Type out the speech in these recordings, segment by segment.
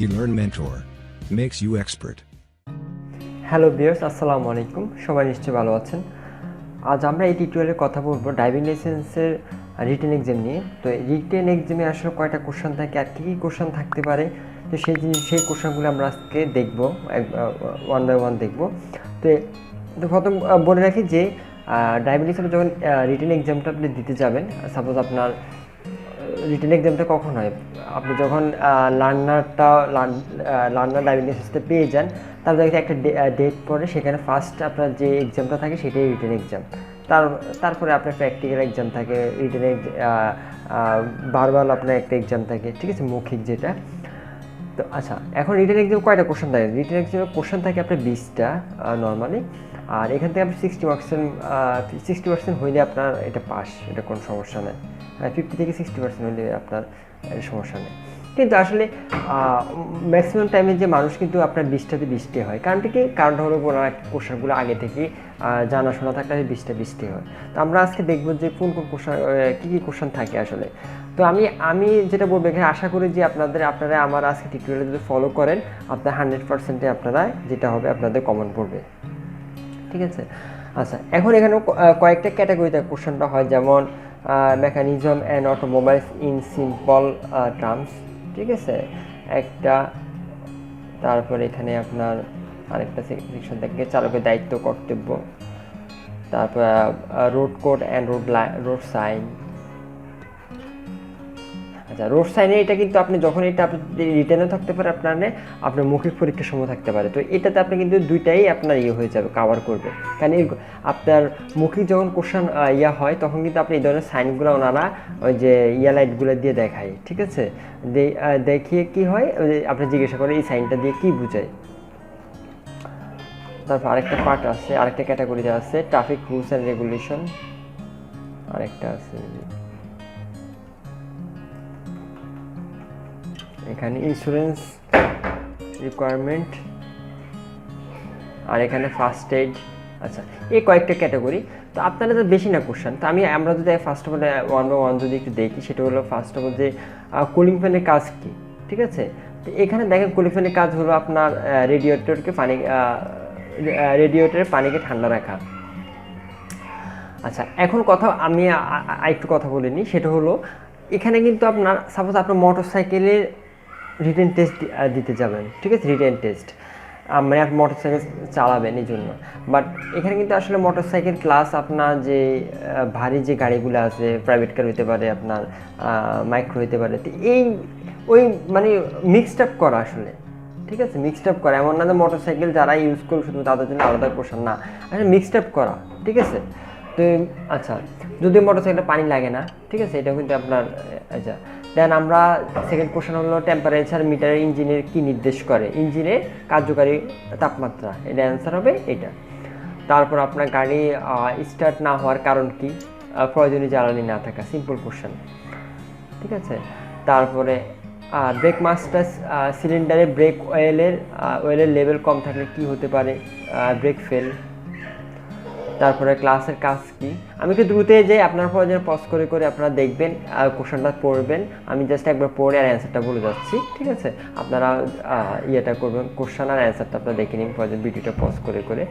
eLearn Mentor makes you expert. Hello viewers, আসসালামু আলাইকুম। সবাই নিশ্চয়ই ভালো আছেন। আজ আমরা এই টিউটোরিয়ালে কথা বলবো ড্রাইভিং লাইসেন্সের রিটেন এক্সাম নিয়ে। তো রিটেন এক্সামে আসলে কয়টা কোশ্চেন থাকে আর কী কোশ্চেন থাকতে পারে, তো সেই কোশ্চেনগুলো আমরা আজকে দেখব, ওয়ান বাই ওয়ান দেখব। তো প্রথম বলে রাখি যে ড্রাইভিং লাইসেন্স যখন রিটেন এক্সামটা আপনি দিতে যাবেন, সাপোজ আপনার রিটেন এক্সামটা কখন হয়, আপনি যখন লার্নার ড্রাইভিং লাইসেন্সটা পেয়ে যান, তারপর একটা ডেট পরে সেখানে ফার্স্ট আপনার যে এক্সামটা থাকে সেটাই রিটেন এক্সাম। তারপরে আপনার প্র্যাকটিক্যাল এক্সাম থাকে, রিটেন বারবার আপনার একটা এক্সাম থাকে, ঠিক আছে, মৌখিক যেটা। তো আচ্ছা, এখন রিটেন এক্সাম কয়টা কোশ্চেন থাকে? রিটেন এক্সামের কোশ্চেন থাকে আপনার 20টা নর্মালি। আর এখান থেকে আপনি 60% হইলে আপনার এটা পাস, এটা কোনো সমস্যা নেই। 50 থেকে 60% হইলে আপনার সমস্যা নেই। কিন্তু আসলে ম্যাক্সিমাম টাইমে যে মানুষ কিন্তু আপনার 20টাতে 20টি হয়। কারণটা হলো ওনারা কোশ্চেনগুলো আগে থেকে জানাশোনা থাকলে 20টা হয়। তো আমরা আজকে দেখবো যে কোন কোশ্চেন, কী কোশ্চেন থাকে আসলে। তো আমি যেটা বলবো, এখানে আশা করি যে আপনারা আমার আজকে টিউটোরিয়াল যদি ফলো করেন, আপনার 100%-এ আপনারা যেটা হবে আপনাদের কমন পড়বে, ঠিক আছে। আচ্ছা, এখন এখানেও কয়েকটা ক্যাটাগরিতে কোশ্চেনটা হয়, যেমন mechanism and automobiles in simple terms, ঠিক আছে, একটা। তারপরে এখানে আপনার আরেকটা সেকশন থাকে চালকের দায়িত্ব কর্তব্য। তারপর road code and road sign. আচ্ছা, রোড সাইনে এটা কিন্তু আপনি যখন এটা আপনি রিটেনে থাকতে পারে, আপনার মৌখিক পরীক্ষার সময় থাকতে পারে। তো এটাতে আপনি কিন্তু দুইটাই আপনার হয়ে যাবে, কাভার করবে। কারণ আপনার মৌখিক যখন কোশ্চেন হয়, তখন কিন্তু আপনি এই ধরনের সাইনগুলো ওনারা ওই যে লাইটগুলো দিয়ে দেখায়, ঠিক আছে। দেখিয়ে কি হয়, আপনি জিজ্ঞাসা করে এই সাইনটা দিয়ে কি বোঝায়। তারপর আরেকটা পার্ট আছে, আরেকটা ক্যাটাগরিতে আছে ট্রাফিক রুলস অ্যান্ড রেগুলেশন, আরেকটা আছে এখানে ইন্স্যুরেন্স রিকোয়ারমেন্ট, আর এখানে ফার্স্ট এইড। আচ্ছা, এই কয়েকটা ক্যাটাগরি। তো আপনারা তো বেশি না কোশ্চেন। তো আমরা যদি first of all one by one যদি একটু দেখি, সেটা হলো ফার্স্ট অফ অল যে কুলিং ফ্যানের কাজ কী, ঠিক আছে। তো এখানে দেখেন কুলিং ফ্যানের কাজ হলো আপনার রেডিয়েটরের পানিকে ঠান্ডা রাখা। আচ্ছা, এখন আমি একটু কথা বলে নিই, সেটা হলো এখানে কিন্তু আপনার সাপোজ আপনার মোটর সাইকেলের রিটেন টেস্ট দিতে যাবেন, ঠিক আছে, রিটেন টেস্ট মানে আপনি মোটর সাইকেল চালাবেন এই জন্য। বাট এখানে কিন্তু আসলে মোটর সাইকেল ক্লাস আপনার যে ভারী যে গাড়িগুলো আছে, প্রাইভেট কার হতে পারে, আপনার মাইক্রো হতে পারে, তো ওই মানে মিক্সড আপ করা আসলে, ঠিক আছে, মিক্সড আপ করা। এমন না যে মোটর সাইকেল যারা ইউজ করবে শুধু তাদের জন্য আলাদা কোশ্চেন, না, আসলে মিক্সড আপ করা, ঠিক আছে। তো আচ্ছা, যদি মোটর সাইকেলে পানি লাগে না, ঠিক আছে, এটা কিন্তু আপনার। আচ্ছা, দেন আমরা সেকেন্ড কোশ্চেন হলো টেম্পারেচার মিটার ইঞ্জিনের কি নির্দেশ করে, ইঞ্জিনের কার্যকারী তাপমাত্রা, এটা অ্যান্সার হবে এটা। তারপর আপনার গাড়ি স্টার্ট না হওয়ার কারণ কি, প্রয়োজনীয় জ্বালানি না থাকা, সিম্পল কোশ্চেন, ঠিক আছে। তারপরে ব্রেক মাস্টার সিলিন্ডারে ব্রেক অয়েলের লেভেল কম থাকলে কি হতে পারে, ব্রেক ফেল। তারপরে ক্লাসের কাজ কি, আমি একটু দ্রুতে যাই, আপনার প্রয়োজন পজ করে করে আপনারা দেখবেন, কোশ্চেনটা পড়বেন। আমি জাস্ট একবার পড়ে আর অ্যান্সারটা বলে যাচ্ছি, ঠিক আছে। আপনারা ইয়েটা করবেন, কোশ্চেন আর অ্যান্সারটা আপনারা দেখে নিন প্রয়োজন, ভিডিওটা পজ করে করে।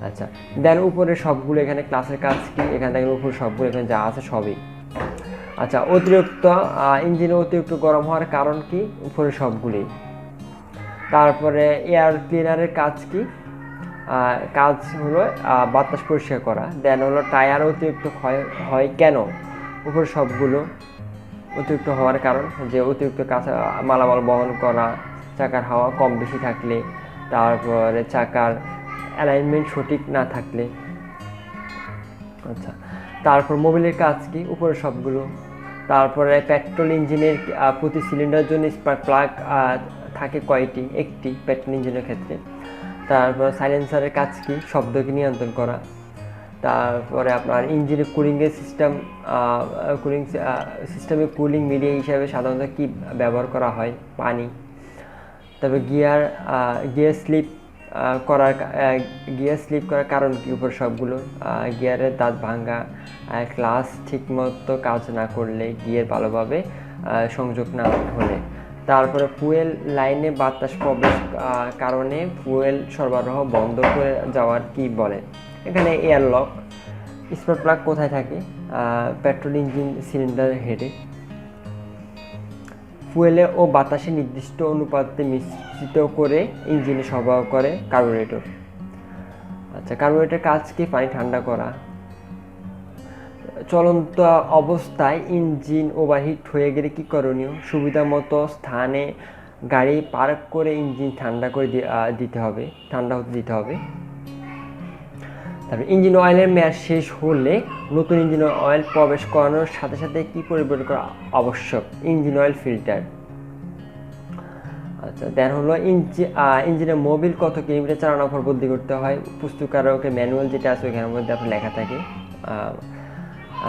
আচ্ছা, দেন উপরে সবগুলো এখানে ক্লাসের কাজ কি, এখানে দেখেন উপরে সবগুলো এখানে যা আছে সবই। আচ্ছা, ইঞ্জিনে অতিরিক্ত গরম হওয়ার কারণ কি, উপরে সবগুলি। তারপরে এয়ার ক্লিনারের কাজ কি, কাজ হলো বাতাস পরিষ্কার করা। দেন হলো টায়ার অতিরিক্ত ক্ষয় হয় কেন, উপরে সবগুলো। অতিরিক্ত হওয়ার কারণ যে অতিরিক্ত কাঁচা মালামাল বহন করা, চাকার হাওয়া কম বেশি থাকলে, তারপরে চাকার অ্যালাইনমেন্ট সঠিক না থাকলে। আচ্ছা, তারপর মোবিলের কাজ কি, উপরে সবগুলো। তারপরে পেট্রোল ইঞ্জিনের প্রতি সিলিন্ডারের জন্য স্পার্ক প্লাগ থাকে কয়টি, একটি পেট্রোল ইঞ্জিনের ক্ষেত্রে। তারপর সাইলেন্সারের কাজ কি, শব্দকে নিয়ন্ত্রণ করা। তারপরে আপনার ইঞ্জিনের সিস্টেমে কুলিং মিডিয়া হিসাবে সাধারণত কি ব্যবহার করা হয়, পানি। তবে গিয়ার স্লিপ করার কারণ কি, উপর সবগুলো। গিয়ারের দাঁত ভাঙা, ক্লাচ ঠিকমতো কাজ না করলে, গিয়ার ভালোভাবে সংযোগ না হলে। তারপরে ফুয়েল লাইনে বাতাস প্রবেশ কারণে ফুয়েল সরবরাহ বন্ধ করে যাওয়ার কি বলে? এখানে এয়ারলক। স্পার্ক প্লাগ কোথায় থাকে? পেট্রোল ইঞ্জিন সিলিন্ডার হেডে। ফুয়েলে ও বাতাসে নির্দিষ্ট অনুপাতে মিশ্রিত করে ইঞ্জিনে সরবরাহ করে কার্বোরেটর। আচ্ছা, কার্বোরেটর কাজ কি? পানি ঠান্ডা করা। চলন্ত অবস্থায় ইঞ্জিন ওভারহিট হয়ে গেলে কি করণীয়? সুবিধা মতো স্থানে গাড়ি পার্ক করে ইঞ্জিন ঠান্ডা করে ঠান্ডা হতে দিতে হবে। তারপরে ইঞ্জিন অয়েলের মেয়াদ শেষ হলে নতুন ইঞ্জিন অয়েল প্রবেশ করানোর সাথে সাথে কি পরিবর্তন করা আবশ্যক? Engine oil filter. আচ্ছা, দেন হলো ইঞ্জিনের মোবিল কত কিলোমিটার চালানোর পর বদলি করতে হয়? পুস্তকারকের ম্যানুয়াল যেটা আছে ওইখানের মধ্যে আপনার লেখা থাকে।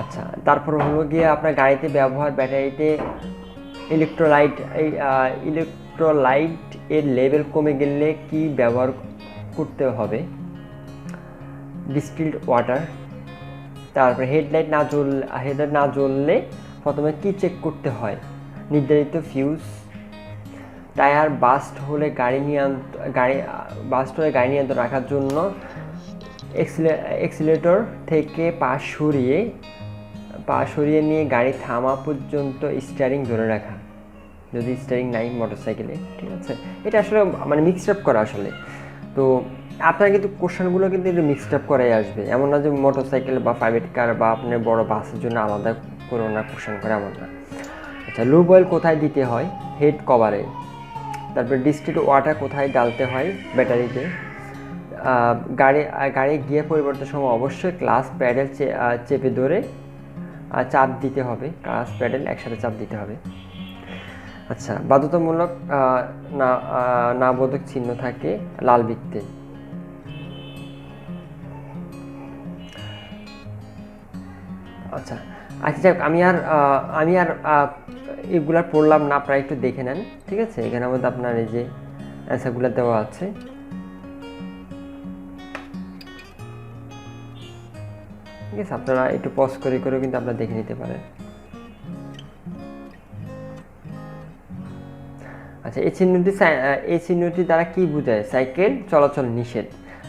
আচ্ছা, তারপর হলো গিয়ে আপনার গাড়িতে ব্যবহার ব্যাটারিতে ইলেকট্রোলাইট এর লেভেল কমে গেলে কি ব্যবহার করতে হবে? Distilled water. তারপরে হেডলাইট না জ্বললে প্রথমে কি চেক করতে হয়? নির্ধারিত ফিউজ। টায়ার বাস্ট হলে গাড়ি নিয়ন্ত্রণ রাখার জন্য এক্সিলেটর থেকে পা সরিয়ে নিয়ে গাড়ি থামা পর্যন্ত স্টিয়ারিং ধরে রাখা, যদি স্টিয়ারিং নাই মোটরসাইকেলে। ঠিক আছে, এটা আসলে মানে মিক্সড আপ করা আসলে। তো আপনার কিন্তু কোশ্চেনগুলো কিন্তু একটু মিক্সড আপ করাই আসবে, এমন না যে মোটরসাইকেল বা প্রাইভেট কার বা আপনার বড় বাসের জন্য আলাদা কোনো না কোশ্চেন করে, এমন না। আচ্ছা, লুব অয়েল কোথায় দিতে হয়? হেড কভারে। তারপরে ডিস্টিলড ওয়াটার কোথায় ডালতে হয়? ব্যাটারিতে। গাড়ি গিয়ার পরিবর্তনের সময় অবশ্যই ক্লাস প্যাডেল চেপে ধরে চাপ দিতে হবে। ক্লাস প্যাডেল একসাথে চাপ দিতে হবে। আচ্ছা, বাধ্যতামূলক না বোধক চিহ্ন থাকে লাল বৃত্তে। আচ্ছা আচ্ছা, আমি আর এগুলা পড়লাম না, আপনারা একটু দেখে নেন। ঠিক আছে, এখানের মধ্যে আপনার এই যে অ্যান্সারগুলো দেওয়া আছে। ঠিক আছে, আপনারা একটু পজ করে করেও কিন্তু আপনারা দেখে নিতে পারেন। আচ্ছা, এই চিহ্নটি দ্বারা কি বোঝায়? সাইকেল চলাচল নিষেধ।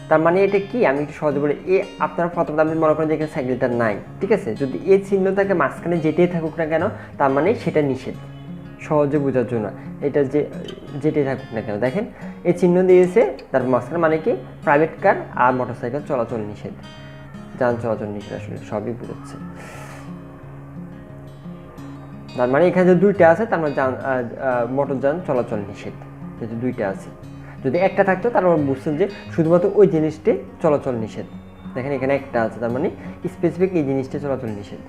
তার মানে এটা কি? আমি একটু সহজে বলি। আপনারা প্রথমে আপনি মনে করেন যে এখানে সাইকেলটা নাই। ঠিক আছে, যদি এই চিহ্ন থাকে মাঝখানে যেটাই থাকুক না কেন, তার মানে সেটা নিষেধ। সহজে বোঝার জন্য এটা যেটাই থাকুক না কেন, দেখেন এই চিহ্ন দিয়েছে, তার মাঝখানে মানে কি? প্রাইভেট কার আর মোটরসাইকেল চলাচল নিষেধ, যান চলাচল নিষেধ, আসলে সবই বোঝাচ্ছে। তার মানে এখানে যে দুইটা আছে, তার মানে মোটরযান চলাচল নিষেধ, যদি দুইটা আছে। যদি একটা থাকতো তার মানে বুঝছেন যে শুধুমাত্র ওই জিনিসটি চলাচল নিষেধ। দেখেন এখানে একটা আছে, তার মানে স্পেসিফিক এই জিনিসটা চলাচল নিষেধ।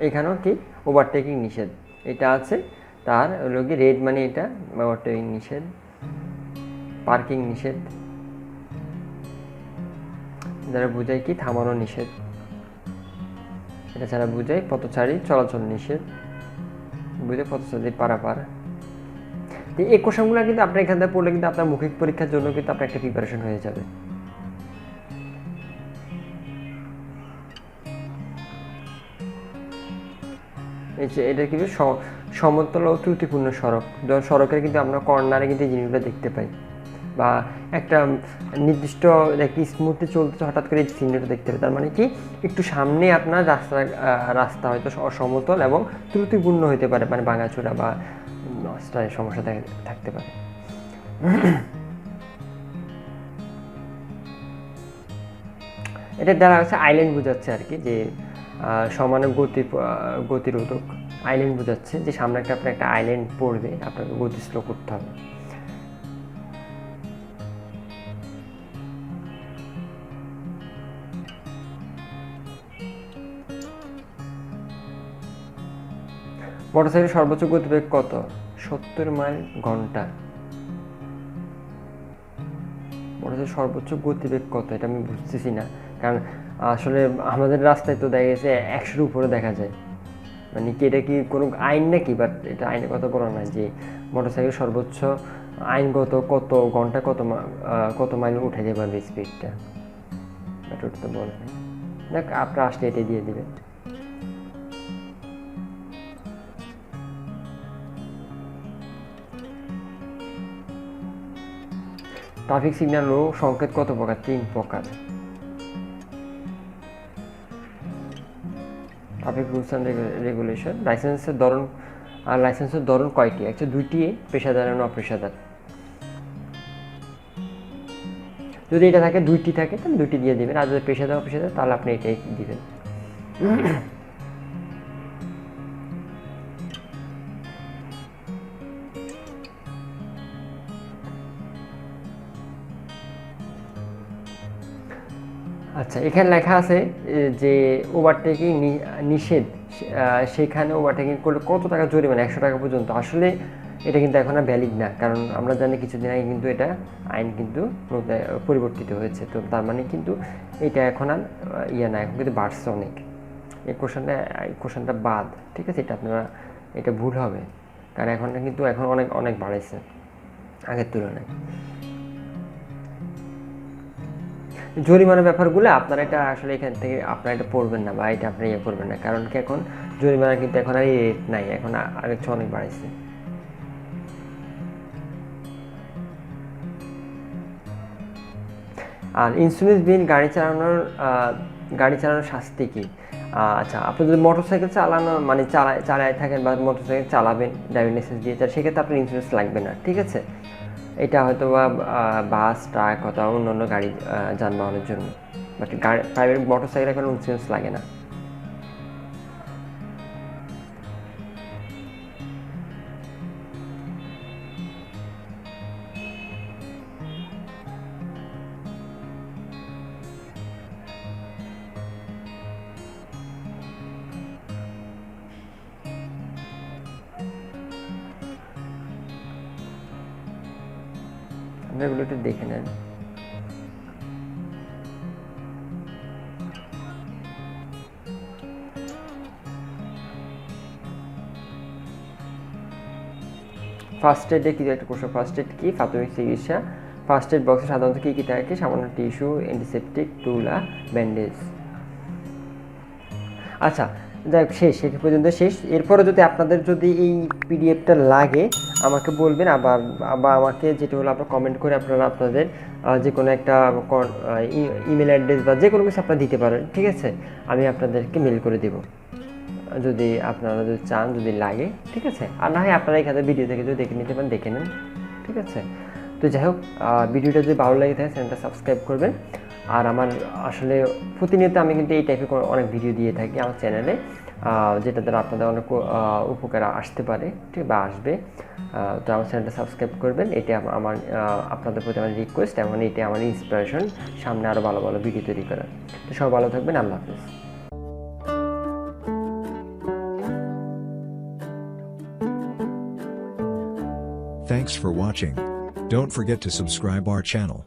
এখানেও কি? ওভারটেকিং নিষেধ, এটা আছে। তার হলো কি রেড মানে এটা ওভারটেকিং নিষেধ, পার্কিং নিষেধ, যারা বোঝায় কি থামানো নিষেধ। এটা ছাড়া বোঝায় পথচারী চলাচল নিষেধ, বুঝে পথচারী পারাপার। এই কোশ্চেনগুলো কিন্তু আপনার এখান থেকে পড়লে কিন্তু আপনার মৌখিক পরীক্ষার জন্য কিন্তু আপনার একটা প্রিপারেশন হয়ে যাবে। এটা কিন্তু সমতল ও ত্রুটিপূর্ণ সড়ক। সড়কের কিন্তু আমরা কর্নারে কিন্তু এই জিনিসগুলো দেখতে পাই, বা একটা নির্দিষ্ট স্মুথলি চলতে হঠাৎ করে এই চিহ্নটা দেখতে পাই। তার মানে কি? একটু সামনে আপনার রাস্তা হয়তো অসমতল এবং ত্রুটিপূর্ণ হতে পারে, মানে ভাঙাচোরা বা রাস্তায় সমস্যা থাকতে পারে। এটা দ্বারা হচ্ছে আইল্যান্ড বোঝাচ্ছে আর কি, যে সমান গতিরোধক। আইল্যান্ড বোঝাচ্ছে যে সামনে আপনার একটা আইল্যান্ড পড়বে, আপনাকে গতি স্লো করতে হবে। মোটরসাইকেলের সর্বোচ্চ গতিবেগ কত? 70 মাইল ঘন্টা। মোটরসাইকেলের সর্বোচ্চ গতিবেগ কত এটা আমি বুঝতেছি না, কারণ আসলে আমাদের রাস্তায় তো দেখা গেছে 100-এর উপরে দেখা যায়। মানে কি এটা কি কোনো আইন নাকি? বাট এটা আইনের কথা বলা না যে মোটরসাইকেল সর্বোচ্চ আইনগত কত ঘন্টা কত মাইল উঠাইতে পারবে স্পিডটা, বাট ওটা তো বলে নাই। দেখ আপনারা আসলে এটাই দিয়ে দেবেন। ট্রাফিক সিগন্যাল ও সংকেত কত প্রকার? 3 প্রকার। Traffic rules and regulation. লাইসেন্সের ধরন কয়টি? অ্যাকচুয়ালি 2টি, পেশাদার এবং অপেশাদার। যদি এটা থাকে 2টি থাকে তাহলে 2টি দিয়ে দেবেন, আর যদি পেশাদার অপেশাদার তাহলে আপনি এটাই দিবেন। আচ্ছা, এখানে লেখা আছে যে ওভারটেকিং নিষেধ, সেখানে ওভারটেকিং করলে কত টাকা জরিমানা? 100 টাকা পর্যন্ত। আসলে এটা কিন্তু এখন আর ভ্যালিড না, কারণ আমরা জানি কিছুদিন আগে কিন্তু এটা আইন কিন্তু পরিবর্তিত হয়েছে। তো তার মানে কিন্তু এটা এখন আর ইয়ে না, এখন কিন্তু বাড়ছে অনেক। এই কোশ্চেনটা বাদ, ঠিক আছে? এটা আপনারা, এটা ভুল হবে, কারণ এখন অনেক বাড়াইছে আগের তুলনায়। জরিমানার ব্যাপারগুলো আপনারা এটা আসলে এখান থেকে আপনারা এটা পড়বেন না, বা এটা আপনি ইয়ে করবেন না, কারণ কি এখন জরিমানা কিন্তু এখন আর রেট নাই, এখন আগের চেয়ে অনেক বাড়াইছে। আর ইন্স্যুরেন্সবিহীন গাড়ি চালানোর শাস্তি কি? আচ্ছা, আপনি যদি মোটরসাইকেল চালানো মানে চালায় থাকেন বা মোটরসাইকেল চালাবেন ড্রাইভিং লাইসেন্স দিয়ে, সেক্ষেত্রে আপনার ইন্স্যুরেন্স লাগবে না, ঠিক আছে? এটা হয়তো বা বাস, ট্রাক অথবা অন্য গাড়ি যানবাহনের জন্য, বাট প্রাইভেট মোটরসাইকেল এখন ইন্স্যুরেন্স লাগে না। আপনি এগুলো একটু দেখে নেন। ফার্স্ট এডে কি একটা কোশ্চেন, ফার্স্ট এড কি? প্রাথমিক চিকিৎসা। ফার্স্ট এড বক্সে সাধারণত কী কী থাকে? সামান্য টিস্যু, অ্যান্টিসেপটিক, টুল, ব্যান্ডেজ। আচ্ছা, যাই হোক, শেষ, সে পর্যন্ত শেষ। এরপরে যদি আপনাদের যদি এই পিডিএফটা লাগে আমাকে বলবেন, আবার আমাকে যেটা হলো আপনার কমেন্ট করে আপনারা আপনাদের যে কোনো একটা ইমেল অ্যাড্রেস বা যে কোনো কিছু আপনারা দিতে পারেন, ঠিক আছে? আমি আপনাদেরকে মেল করে দেবো যদি আপনারা যদি চান, যদি লাগে, ঠিক আছে? আর না হয় আপনারা এখানে ভিডিও থেকে যদি দেখে নিতে পারেন, দেখে নেন, ঠিক আছে? তো যাই হোক, ভিডিওটা যদি ভালো লাগে থাকে চ্যানেলটা সাবস্ক্রাইব করবেন। আর আমার আসলে প্রতিনিয়ত আমি কিন্তু এই টাইপের অনেক ভিডিও দিয়ে থাকি আমার চ্যানেলে, যেটা দ্বারা আপনাদের অনেক উপকার আসতে পারে, ঠিক বা আসবে। তো আমার চ্যানেলটা সাবস্ক্রাইব করবেন, এটা আমার আপনাদের প্রতি আমার রিকোয়েস্ট, এবং এটা আমার ইন্সপিরেশন সামনে আরও ভালো ভালো ভিডিও তৈরি করার। তো সবাই ভালো থাকবেন, আল্লাহ হাফিজ। Thanks for watching. Don't forget to subscribe our channel.